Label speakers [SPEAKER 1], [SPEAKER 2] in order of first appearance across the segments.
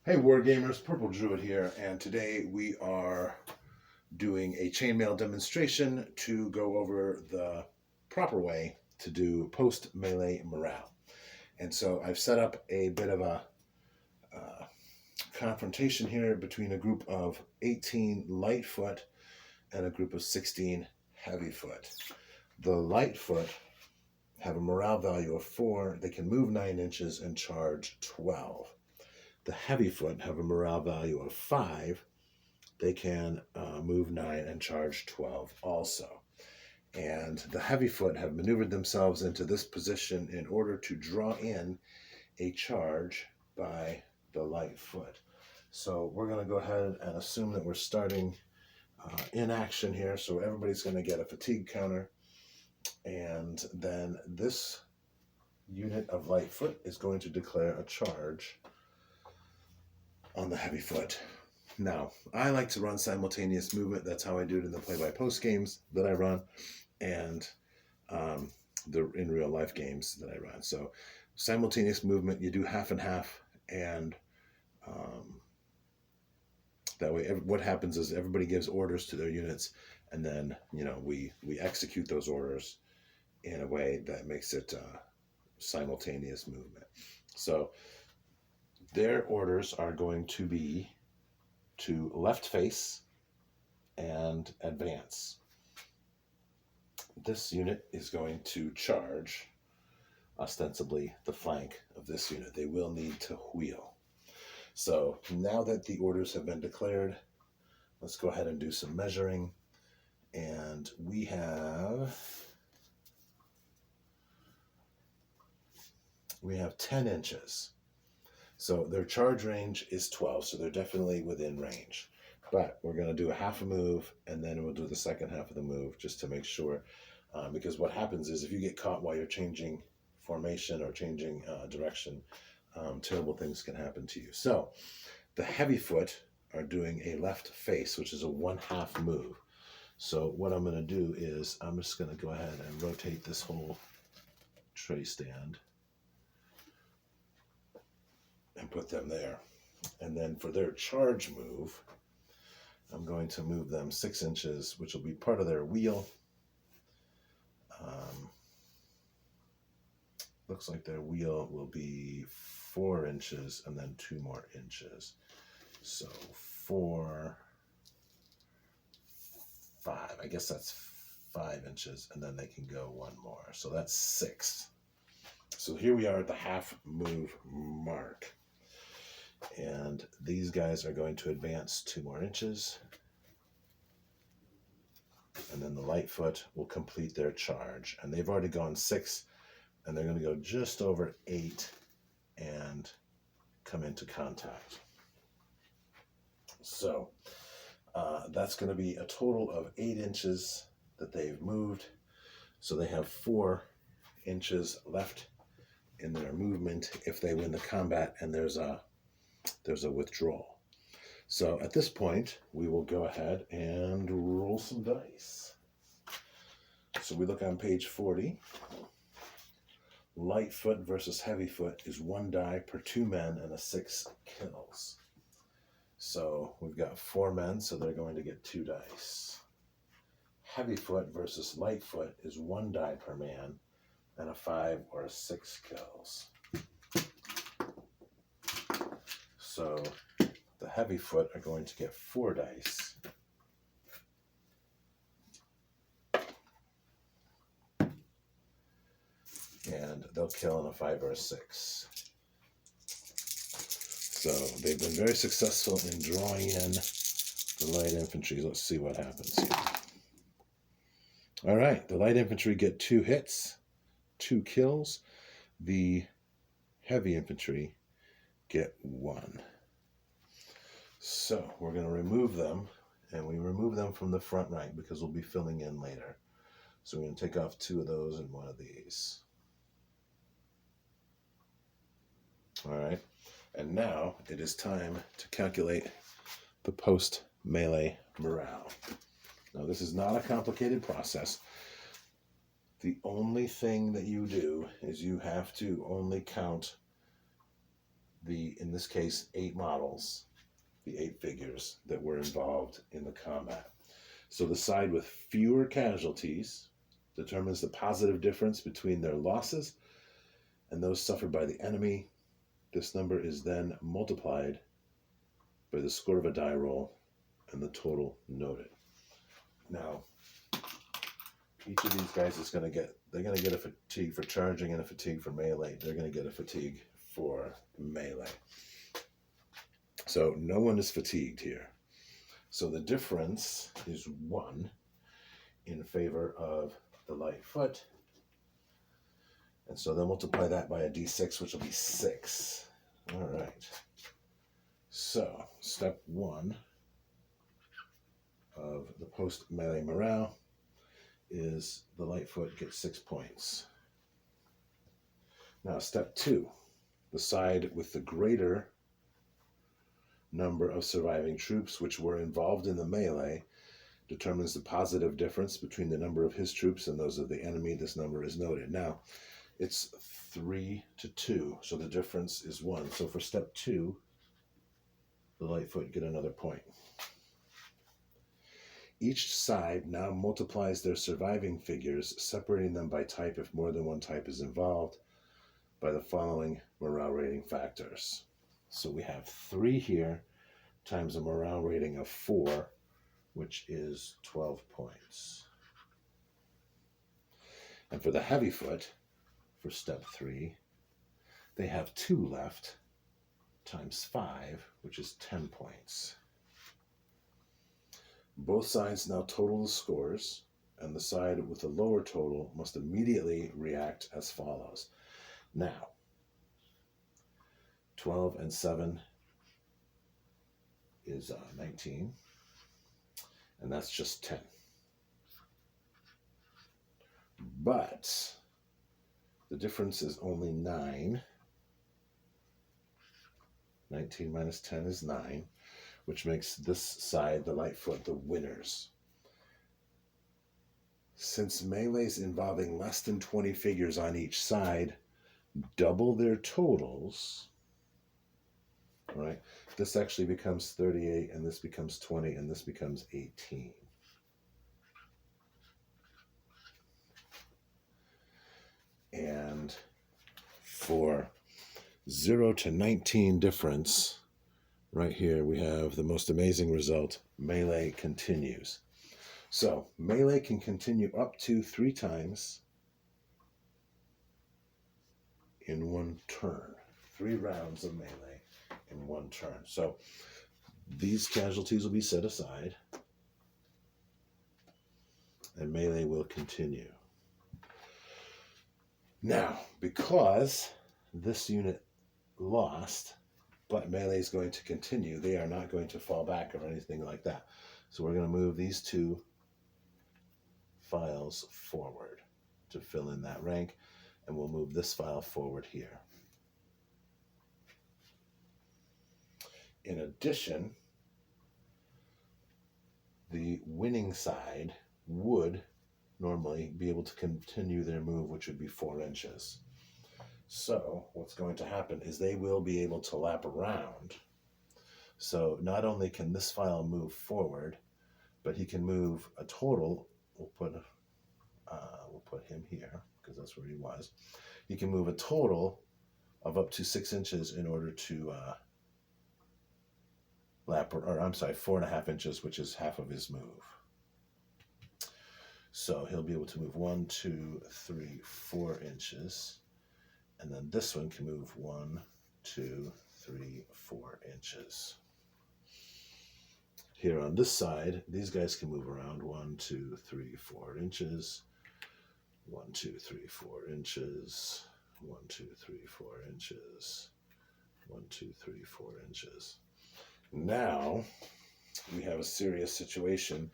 [SPEAKER 1] Hey Wargamers, Purple Druid here, and today we are doing a chainmail demonstration to go over the proper way to do post-melee morale. And so I've set up a bit of a uh, confrontation here between a group of 18 Lightfoot and a group of 16 Heavyfoot. The Lightfoot have a morale value of 4, they can move 9 inches and charge 12. The Heavyfoot have a morale value of 5. They can move 9 and charge 12 also. And the Heavyfoot have maneuvered themselves into this position in order to draw in a charge by the Lightfoot. So we're going to go ahead and assume that we're starting in action here. So everybody's going to get a fatigue counter. And then this unit of Lightfoot is going to declare a charge on the Heavyfoot. Now, I like to run simultaneous movement. That's how I do it in the play-by-post games that I run and the in real life games that I run. So simultaneous movement, you do half and half, and that way what happens is everybody gives orders to their units, and then we execute those orders in a way that makes it simultaneous movement. So their orders are going to be to left face and advance. This unit is going to charge ostensibly the flank of this unit. They will need to wheel. So now that the orders have been declared, let's go ahead and do some measuring. And we have 10 inches. So their charge range is 12, so they're definitely within range. But we're going to do a half a move, and then we'll do the second half of the move just to make sure. Because what happens is if you get caught while you're changing formation or changing direction, terrible things can happen to you. So the Heavyfoot are doing a left face, which is a 1/2 move. So what I'm going to do is I'm just going to go ahead and rotate this whole tray stand and put them there. And then for their charge move, I'm going to move them 6 inches, which will be part of their wheel. Looks like their wheel will be 4 inches and then 2 more inches. So 4, 5, I guess that's 5 inches, and then they can go 1 more. So that's 6. So here we are at the half move mark. And these guys are going to advance 2 more inches. And then the Lightfoot will complete their charge. And they've already gone 6, and they're going to go just over 8 and come into contact. So that's going to be a total of 8 inches that they've moved. So they have 4 inches left in their movement if they win the combat, and there's a withdrawal. So at this point, we will go ahead and roll some dice. So we look on page 40. Lightfoot versus Heavyfoot is 1 die per 2 men and a 6 kills. So we've got 4 men, so they're going to get 2 dice. Heavyfoot versus Lightfoot is 1 die per man and a 5 or a 6 kills. So the Heavyfoot are going to get 4 dice. And they'll kill in a 5 or a 6. So they've been very successful in drawing in the light infantry. Let's see what happens here. All right, the light infantry get 2 hits, 2 kills. The heavy infantry get 1. So we're going to remove them, and we remove them from the front rank because we'll be filling in later. So we're going to take off 2 of those and 1 of these. All right, and now it is time to calculate the post-melee morale. Now this is not a complicated process. The only thing that you do is you have to only count in this case, 8 models, the 8 figures that were involved in the combat. So the side with fewer casualties determines the positive difference between their losses and those suffered by the enemy. This number is then multiplied by the score of a die roll and the total noted. Now, each of these guys is going to get, they're going to get a fatigue for charging and a fatigue for melee. They're going to get a fatigue for melee. So no one is fatigued here. So the difference is 1 in favor of the light foot. And so they'll multiply that by a d6, which will be 6. All right. So step 1 of the post melee morale is the light foot gets 6 points. Now step 2, the side with the greater number of surviving troops which were involved in the melee determines the positive difference between the number of his troops and those of the enemy. This number is noted. Now it's 3 to 2, so the difference is 1. So for step 2, the light foot get another point. Each side now multiplies their surviving figures, separating them by type if more than one type is involved, by the following morale rating factors. So we have 3 here times a morale rating of 4, which is 12 points. And for the heavy foot, for step 3, they have 2 left times 5, which is 10 points. Both sides now total the scores, and the side with the lower total must immediately react as follows. Now, 12 and 7 is 19, and that's just 10. But the difference is only 9. 19 minus 10 is 9, which makes this side, the light foot, the winners. Since melees involving less than 20 figures on each side double their totals, right? This actually becomes 38, and this becomes 20, and this becomes 18. And for 0 to 19 difference, right here we have the most amazing result. Melee continues. So melee can continue up to 3 times in one turn. 3 rounds of melee in one turn. So these casualties will be set aside, and melee will continue. Now, because this unit lost, but melee is going to continue, they are not going to fall back or anything like that. So we're going to move these 2 files forward to fill in that rank, and we'll move this file forward here. In addition, the winning side would normally be able to continue their move, which would be 4 inches. So what's going to happen is they will be able to lap around. So not only can this file move forward, but he can move a total. We'll put him here because that's where he was. He can move a total of up to 6 inches in order to lap, or I'm sorry, 4.5 inches, which is half of his move. So he'll be able to move 1, 2, 3, 4 inches. And then this one can move 1, 2, 3, 4 inches. Here on this side, these guys can move around 1, 2, 3, 4 inches. 1, 2, 3, 4 inches. 1, 2, 3, 4 inches. 1, 2, 3, 4 inches. Now we have a serious situation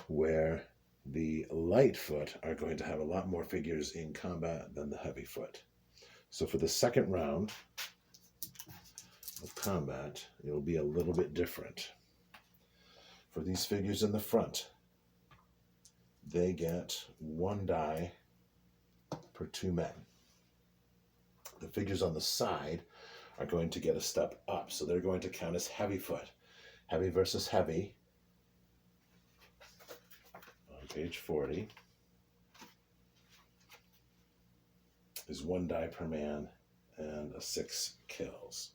[SPEAKER 1] where the light foot are going to have a lot more figures in combat than the heavy foot. So for the second round of combat, it'll be a little bit different. For these figures in the front, they get 1 die per 2 men. The figures on the side are going to get a step up. So they're going to count as heavy foot. Heavy versus heavy on page 40 is 1 die per man and a 6 kills.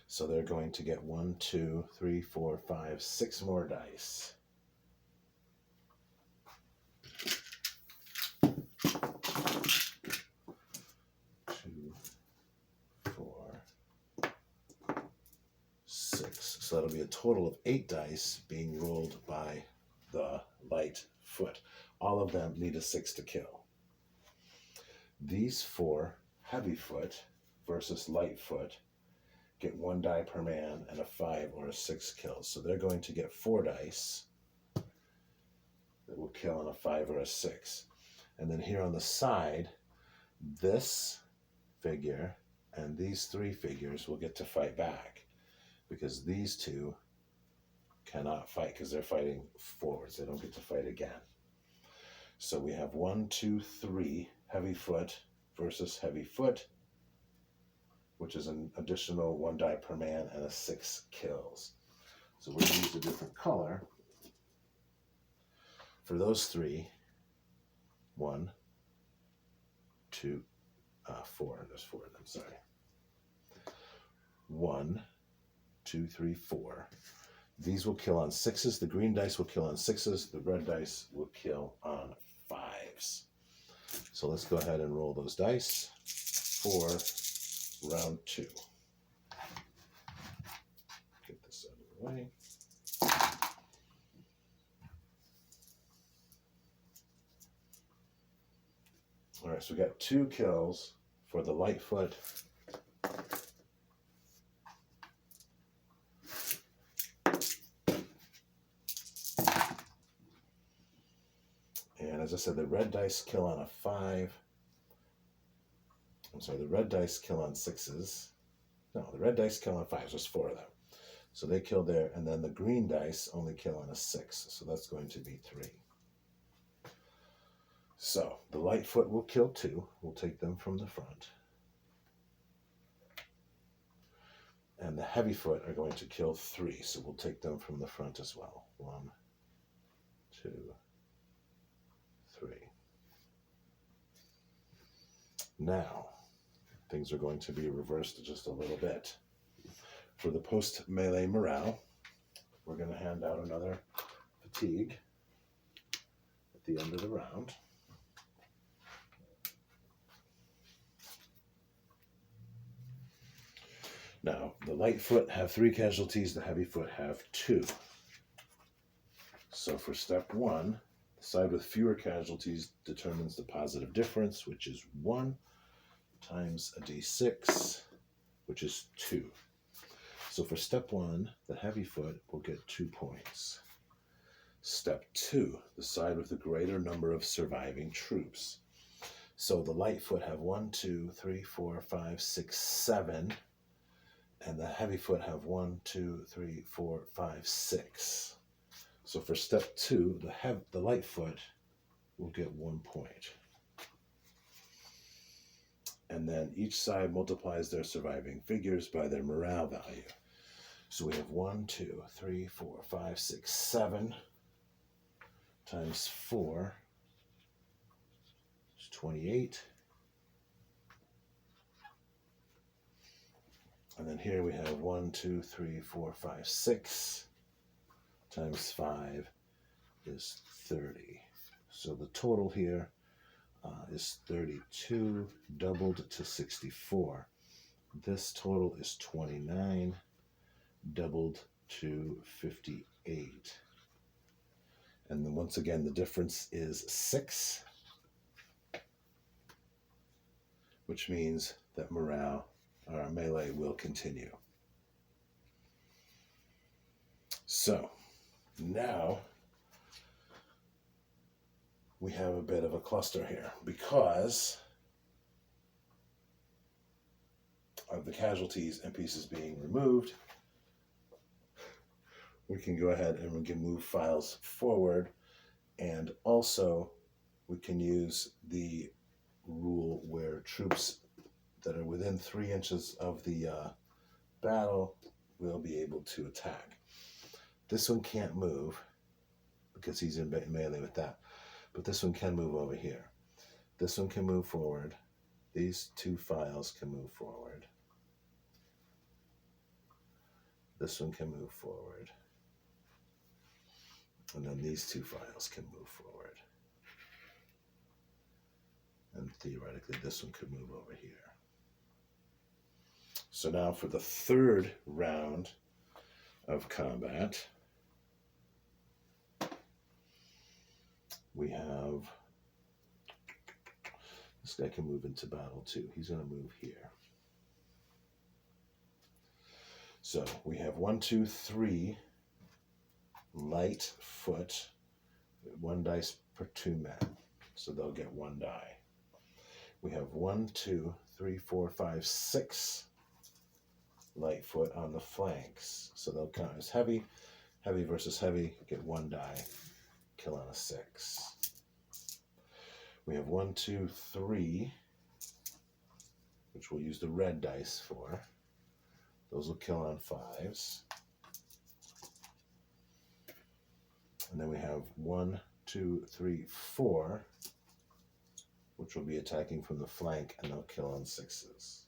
[SPEAKER 1] So they're going to get 1, 2, 3, 4, 5, 6 more dice. So that'll be a total of 8 dice being rolled by the light foot. All of them need a 6 to kill. These 4 heavy foot versus light foot get 1 die per man and a 5 or a 6 kills. So they're going to get 4 dice that will kill on a 5 or a 6. And then here on the side, this figure and these 3 figures will get to fight back, because these 2 cannot fight because they're fighting forwards. They don't get to fight again. So we have 1, 2, 3 heavy foot versus heavy foot, which is an additional 1 die per man and a 6 kills. So we're going to use a different color for those 3. 1, 2, 4. There's 4 of them, sorry. 1, 2, 3, 4. These will kill on 6s. The green dice will kill on 6s. The red dice will kill on 5s. So let's go ahead and roll those dice for round 2. Get this out of the way. All right, so we got 2 kills for the Lightfoot. And as I said, the red dice kill on a 5. I'm sorry, the red dice kill on 6s. No, the red dice kill on 5s. There's 4 of them. So they kill there, and then the green dice only kill on a 6. So that's going to be 3. So the Lightfoot will kill 2. We'll take them from the front. And the Heavyfoot are going to kill 3. So we'll take them from the front as well. 1, 2, 3. Now, things are going to be reversed just a little bit. For the post-melee morale, we're going to hand out another fatigue at the end of the round. Now, the Lightfoot have 3 casualties, the Heavyfoot have 2. So for step 1, the side with fewer casualties determines the positive difference, which is 1 times a d6, which is 2. So for step 1, the Heavyfoot will get 2 points. Step 2, the side with the greater number of surviving troops. So the Lightfoot have 1, 2, 3, 4, 5, 6, 7. And the Heavyfoot have 1, 2, 3, 4, 5, 6. So for step 2, the Lightfoot will get 1 point. And then each side multiplies their surviving figures by their morale value. So we have 1, 2, 3, 4, 5, 6, 7 times 4 is 28. And then here we have 1, 2, 3, 4, 5, 6 times 5 is 30. So the total here is 32 doubled to 64. This total is 29 doubled to 58. And then once again, the difference is 6, which means that our melee will continue. So now we have a bit of a cluster here because of the casualties and pieces being removed. We can go ahead and we can move files forward, and also we can use the rule where troops that are within 3 inches of the battle will be able to attack. This one can't move because he's in melee with that. But this one can move over here. This one can move forward. These two files can move forward. This one can move forward. And then these two files can move forward. And theoretically, this one could move over here. So now for the third round of combat, we have, this guy can move into battle too. He's going to move here. So we have 1, 2, 3 light foot, 1 dice per 2 men. So they'll get 1 die. We have 1, 2, 3, 4, 5, 6 light foot on the flanks. So they'll count as heavy. Heavy versus heavy, get 1 die. Kill on a 6. We have 1, 2, 3, which we'll use the red dice for. Those will kill on 5s. And then we have 1, 2, 3, 4, which will be attacking from the flank, and they'll kill on 6s.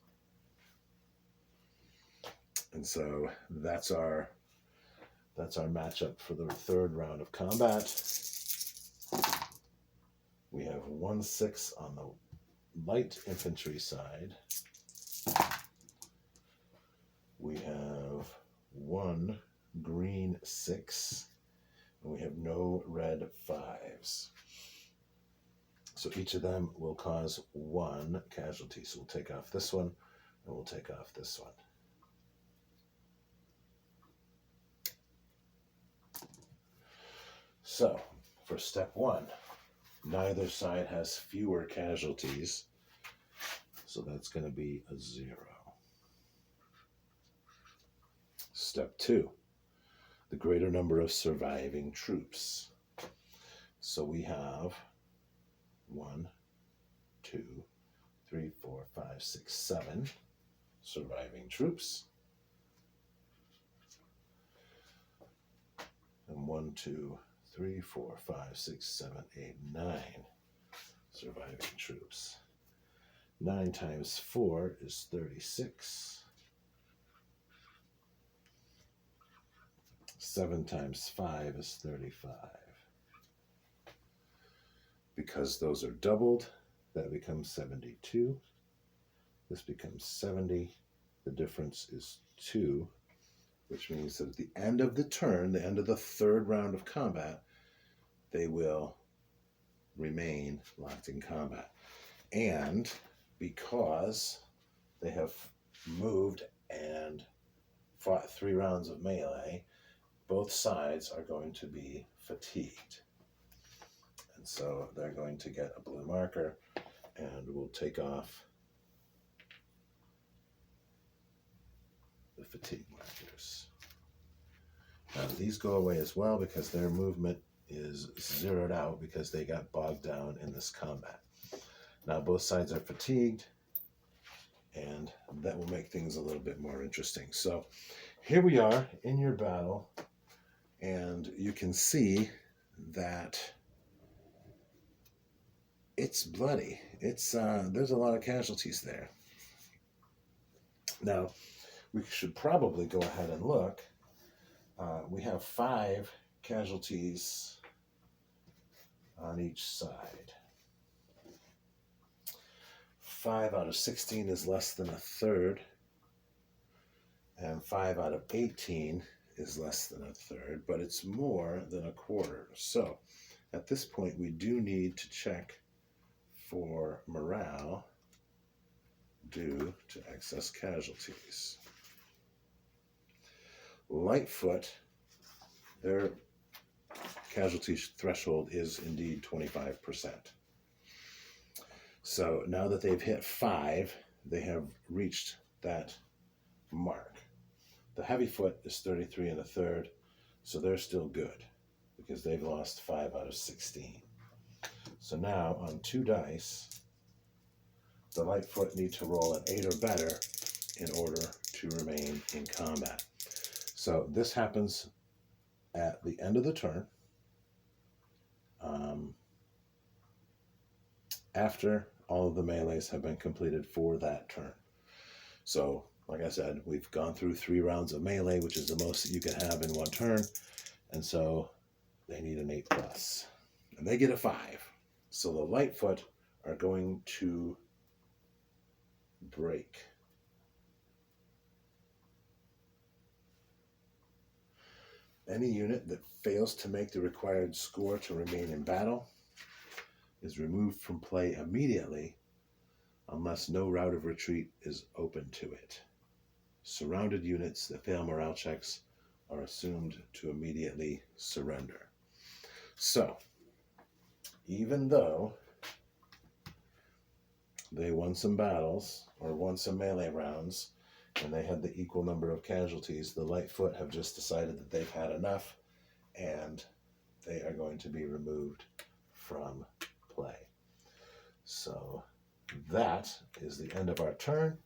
[SPEAKER 1] And so that's our matchup for the third round of combat. We have 1 6 on the light infantry side. We have 1 green 6, and we have no red 5s. So each of them will cause 1 casualty. So we'll take off this one, and we'll take off this one. So, for step 1, neither side has fewer casualties, so that's going to be a 0. Step 2, the greater number of surviving troops. So we have 1, 2, 3, 4, 5, 6, 7 surviving troops. And 1, 2, 3, 4, 5, 6, 7, 8, 9 surviving troops. 9 times 4 is 36. 7 times 5 is 35. Because those are doubled, that becomes 72. This becomes 70. The difference is 2, which means that at the end of the turn, the end of the third round of combat, they will remain locked in combat. And because they have moved and fought 3 rounds of melee, both sides are going to be fatigued. And so they're going to get a blue marker, and we'll take off the fatigue markers. Now these go away as well because their movement is zeroed out because they got bogged down in this combat. Now both sides are fatigued, and that will make things a little bit more interesting. So here we are in your battle, and you can see that it's bloody. It's there's a lot of casualties there. Now, we should probably go ahead and look. We have 5 casualties on each side. 5 out of 16 is less than a third, and 5 out of 18 is less than a third, but it's more than a quarter. So at this point, we do need to check for morale due to excess casualties. Lightfoot, their casualty threshold is indeed 25%. So now that they've hit 5, they have reached that mark. The Heavyfoot is 33 1/3, so they're still good because they've lost 5 out of 16. So now on 2 dice, the Lightfoot need to roll an 8 or better in order to remain in combat. So this happens at the end of the turn, after all of the melees have been completed for that turn. So, like I said, we've gone through 3 rounds of melee, which is the most that you can have in one turn, and so they need an 8+. And they get a 5. So the Lightfoot are going to break. Any unit that fails to make the required score to remain in battle is removed from play immediately unless no route of retreat is open to it. Surrounded units that fail morale checks are assumed to immediately surrender. So, even though they won some battles or won some melee rounds and they had the equal number of casualties, the Lightfoot have just decided that they've had enough and they are going to be removed from play. So that is the end of our turn.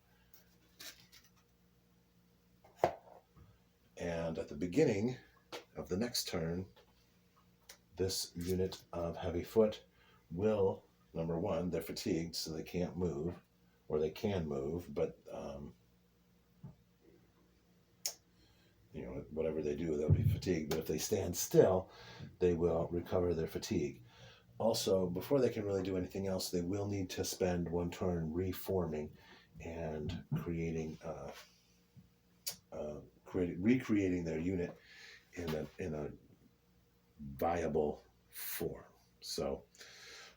[SPEAKER 1] And at the beginning of the next turn, this unit of heavy foot will, number one, they're fatigued, so they can't move, or they can move, but whatever they do, they'll be fatigued. But if they stand still, they will recover their fatigue. Also, before they can really do anything else, they will need to spend one turn reforming and recreating their unit in a viable form. So,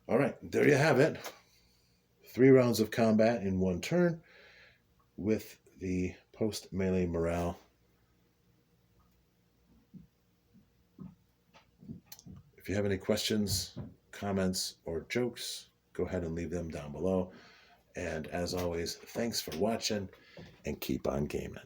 [SPEAKER 1] all right, there you have it. 3 rounds of combat in one turn with the post-melee morale. If you have any questions, comments, or jokes, go ahead and leave them down below. And as always, thanks for watching and keep on gaming.